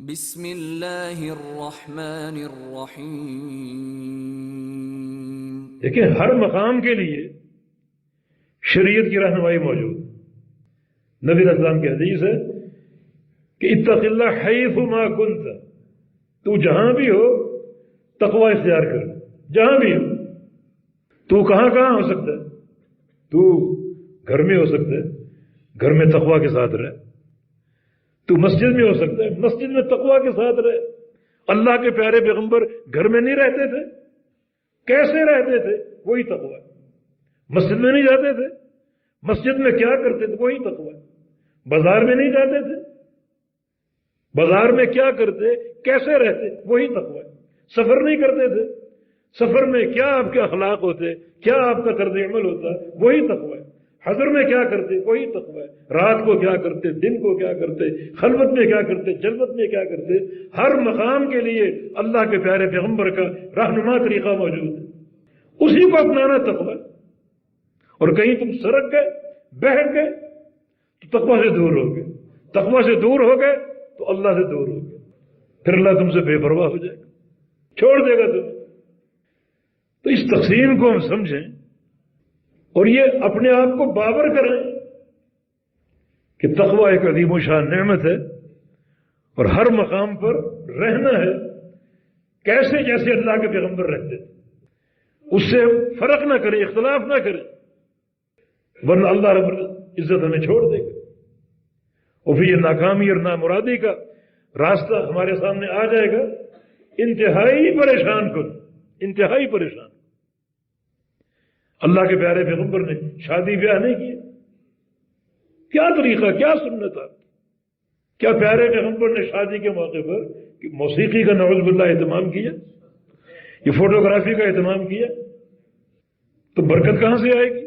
بسم اللہ الرحمن الرحیم۔ دیکھیں، ہر مقام کے لیے شریعت کی رہنمائی موجود۔ نبی علیہ السلام کی حدیث ہے کہ اتق اللہ حیث ما کنت، تو جہاں بھی ہو تقوی اختیار کر، جہاں بھی ہو۔ تو کہاں ہو سکتا ہے؟ تو گھر میں ہو سکتا ہے، گھر میں تقوی کے ساتھ رہے۔ تو مسجد میں ہو سکتا ہے، مسجد میں تقوی کے ساتھ رہے۔ اللہ کے پیارے پیغمبر گھر میں نہیں رہتے تھے، کیسے رہتے تھے؟ وہی تقوی۔ مسجد میں نہیں جاتے تھے، مسجد میں کیا کرتے تھے؟ وہی تقوی۔ بازار میں نہیں جاتے تھے، بازار میں کیا کرتے، کیسے رہتے؟ وہی تقوی۔ سفر نہیں کرتے تھے، سفر میں کیا آپ کے اخلاق ہوتے، کیا آپ کا طرز عمل ہوتا، وہی تقوی۔ حضر میں کیا کرتے، وہی تقوی۔ رات کو کیا کرتے، دن کو کیا کرتے، خلوت میں کیا کرتے، جلوت میں کیا کرتے۔ ہر مقام کے لیے اللہ کے پیارے پیغمبر کا رہنما طریقہ موجود ہے، اسی کو اپنانا تقوی۔ اور کہیں تم سرک گئے، بہک گئے تو تقوی سے دور ہو گئے، تقوی سے دور ہو گئے تو اللہ سے دور ہو گئے، پھر اللہ تم سے بے پرواہ ہو جائے گا، چھوڑ دے گا تمہیں۔ تو اس تقسیم کو ہم سمجھیں اور یہ اپنے آپ کو باور کریں کہ تقوی ایک عظیم و شان نعمت ہے اور ہر مقام پر رہنا ہے کیسے جیسے اللہ کے پیغمبر رہتے تھے، اس سے فرق نہ کریں، اختلاف نہ کریں، ورنہ اللہ رب العزت ہمیں چھوڑ دے گا اور پھر یہ ناکامی اور نامرادی کا راستہ ہمارے سامنے آ جائے گا، انتہائی پریشان کن، انتہائی پریشان۔ اللہ کے پیارے پیغمبر نے شادی بیاہ نہیں کیا، کیا طریقہ، کیا سنت آپ؟ کیا پیارے پیغمبر نے شادی کے موقع پر موسیقی کا نعوذ باللہ اہتمام کیا، یہ فوٹوگرافی کا اہتمام کیا؟ تو برکت کہاں سے آئے گی؟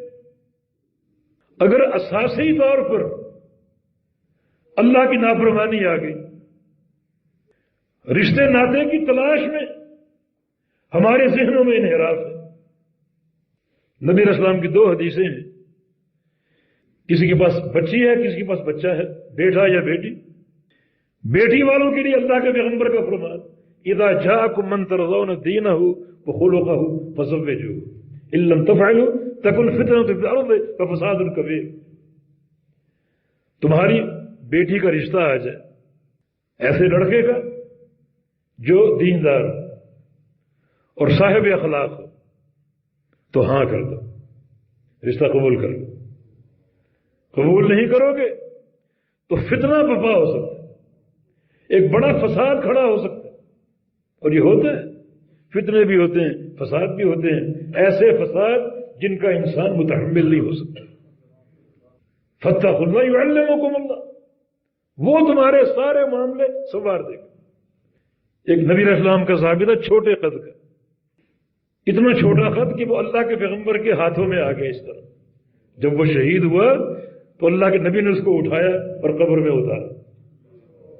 اگر اساسی طور پر اللہ کی نافرمانی آ گئی، رشتے ناطے کی تلاش میں ہمارے ذہنوں میں انحراف ہے۔ نبی علیہ السلام کی دو حدیثیں ہیں، کسی کے پاس بچی ہے، کسی کے پاس بچہ ہے، بیٹا یا بیٹی۔ بیٹی والوں کے لیے اللہ کے پیغمبر کا فرمان، اذا جاءکم من ترضون دینہ وخلقہ فزوجوہ ان لم تفعلوا تکن فتنۃ فی الارض وفساد کبیر۔ تمہاری بیٹی کا رشتہ آ جائے ایسے لڑکے کا جو دیندار اور صاحب اخلاق ہو تو ہاں کر دو، رشتہ قبول کر لو۔ قبول نہیں کرو گے تو فتنہ برپا ہو سکتا ہے، ایک بڑا فساد کھڑا ہو سکتا ہے، اور یہ ہوتا ہے، فتنے بھی ہوتے ہیں، فساد بھی ہوتے ہیں، ایسے فساد جن کا انسان متحمل نہیں ہو سکتا۔ فاتقوا اللہ یعلمکم اللہ، وہ تمہارے سارے معاملے سنوار دے گا۔ ایک نبی علیہ السلام کا صحابی تھا، چھوٹے قد کا، اتنا چھوٹا خط کہ وہ اللہ کے پیغمبر کے ہاتھوں میں آ گیا اس طرح۔ جب وہ شہید ہوا تو اللہ کے نبی نے اس کو اٹھایا اور قبر میں اتارا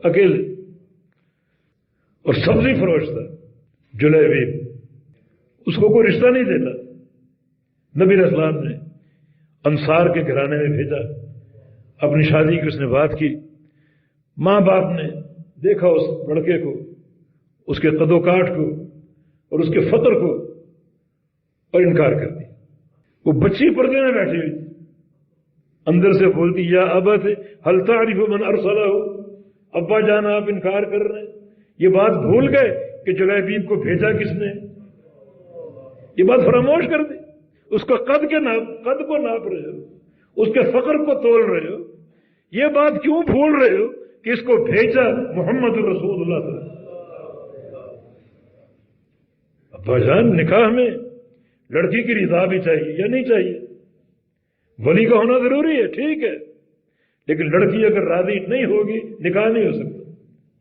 اکیلے، اور سبزی فروش تھا جلیبیب، اس کو کوئی رشتہ نہیں دیتا۔ نبی علیہ السلام نے انصار کے گھرانے میں بھیجا، اپنی شادی کی اس نے بات کی، ماں باپ نے دیکھا اس لڑکے کو، اس کے قد و کاٹ کو اور اس کے فقر کو، اور انکار کر دی۔ وہ بچی پردے میں بیٹھی ہوئی تھی، اندر سے بولتی یا ابت هل تعرف من ارسلہ، ابا جان آپ انکار کر رہے ہیں؟ یہ بات بھول گئے کہ جلیبیب کو بھیجا کس نے؟ یہ بات فراموش کر دی۔ اس کا قد کو ناپ رہے ہو، اس کے فقر کو تول رہے ہو، یہ بات کیوں بھول رہے ہو کہ اس کو بھیجا محمد رسول اللہ صلی اللہ علیہ وسلم۔ ابا جان، نکاح میں لڑکی کی رضا بھی چاہیے یا نہیں چاہیے؟ ولی کا ہونا ضروری ہے، ٹھیک ہے، لیکن لڑکی اگر راضی نہیں ہوگی نکاح نہیں ہو سکتا۔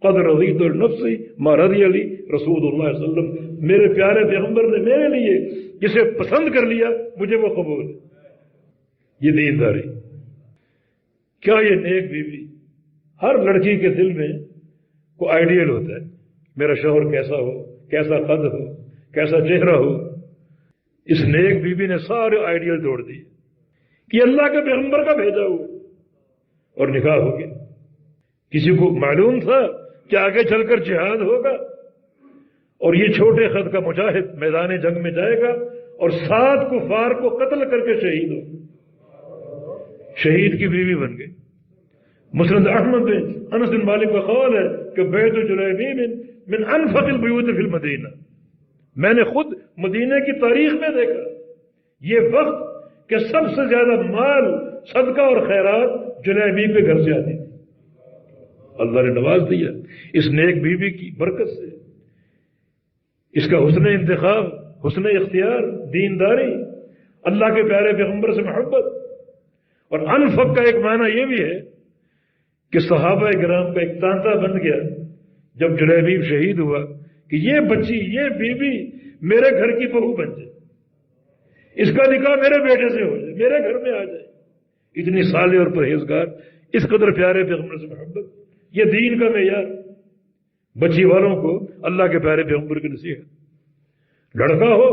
قد رضیت النفسی ما رضی علی رسول اللہ صلی اللہ علیہ وسلم، میرے پیارے پیغمبر نے میرے لیے جسے پسند کر لیا مجھے وہ قبول ہے۔ یہ دینداری، کیا یہ نیک بیوی؟ ہر لڑکی کے دل میں کوئی آئیڈیل ہوتا ہے، میرا شوہر کیسا ہو، کیسا قد ہو، کیسا چہرہ ہو۔ اس نیک بیوی نے سارے آئیڈیل توڑ دیے کہ اللہ کے پیغمبر کا بھیجا ہوا اور نکاح ہو گیا۔ کسی کو معلوم تھا کہ آگے چل کر جہاد ہوگا اور یہ چھوٹے قد کا مجاہد میدان جنگ میں جائے گا اور 7 کفار کو قتل کر کے شہید ہو، شہید کی بیوی بن گئی۔ مسند احمد میں انس بن مالک کا قول ہے کہ بیت جلیبیب من انفق البیوت فی المدینہ، میں نے خود مدینہ کی تاریخ میں دیکھا یہ وقت کہ سب سے زیادہ مال صدقہ اور خیرات جلیبیب کے گھر سے آتی تھی۔ اللہ نے نواز دیا اس نیک بیوی کی برکت سے، اس کا حسن انتخاب، حسن اختیار، دینداری، اللہ کے پیارے پیغمبر سے محبت۔ اور انفق کا ایک معنی یہ بھی ہے کہ صحابہ کرام کا ایک تانتا بن گیا جب جلیبیب شہید ہوا کہ یہ بچی، یہ بیوی میرے گھر کی بہو بن جائے، اس کا نکاح میرے بیٹے سے ہو جائے، میرے گھر میں آ جائے۔ اتنی صالح اور پرہیزگار، اس قدر پیارے پیغمبر سے محبت، یہ دین کا معیار۔ بچی والوں کو اللہ کے پیارے پیغمبر کی نصیحت۔ لڑکا ہو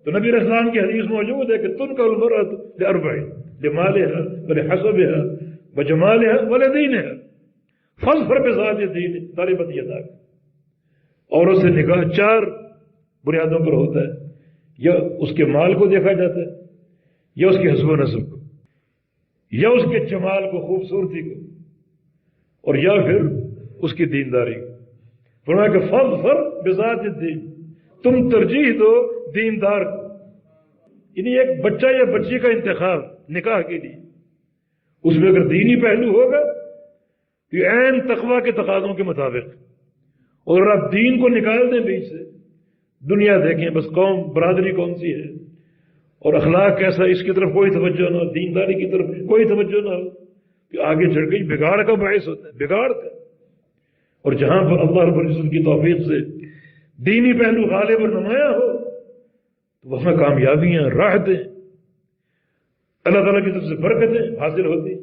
تو نبی علیہ السلام کی حدیث موجود ہے کہ تنکح المرأۃ لأربع، لمالها ولحسبها وجمالها ولدینها فاظفر بذات الدین تربت یداک۔ عورت سے نکاح 4 بنیادوں پر ہوتا ہے، یا اس کے مال کو دیکھا جاتا ہے، یا اس کے حسب و نسب کو، یا اس کے جمال کو، خوبصورتی کو، اور یا پھر اس کی دینداری کو۔ فرمایا کہ فاظفر بذات الدین، تم ترجیح دو دیندار کو۔ یعنی ایک بچہ یا بچی کا انتخاب نکاح کے لیے، اس میں اگر دینی پہلو ہوگا تو عین تقوی کے تقاضوں کے مطابق، اور اگر آپ دین کو نکال دیں بیچ سے، دنیا دیکھیں بس قوم برادری کون سی ہے اور اخلاق کیسا، اس کی طرف کوئی توجہ نہ ہو، دینداری کی طرف کوئی توجہ نہ ہو، کہ آگے چڑھ گئی بگاڑ کا باعث ہوتا ہے، بگاڑ کا۔ اور جہاں پر اللہ رب العزت کی توفیق سے دینی پہلو غالب اور نمایاں ہو تو وہاں کامیابیاں، راحتیں، اللہ تعالیٰ کی طرف سے برکتیں حاصل ہوتی۔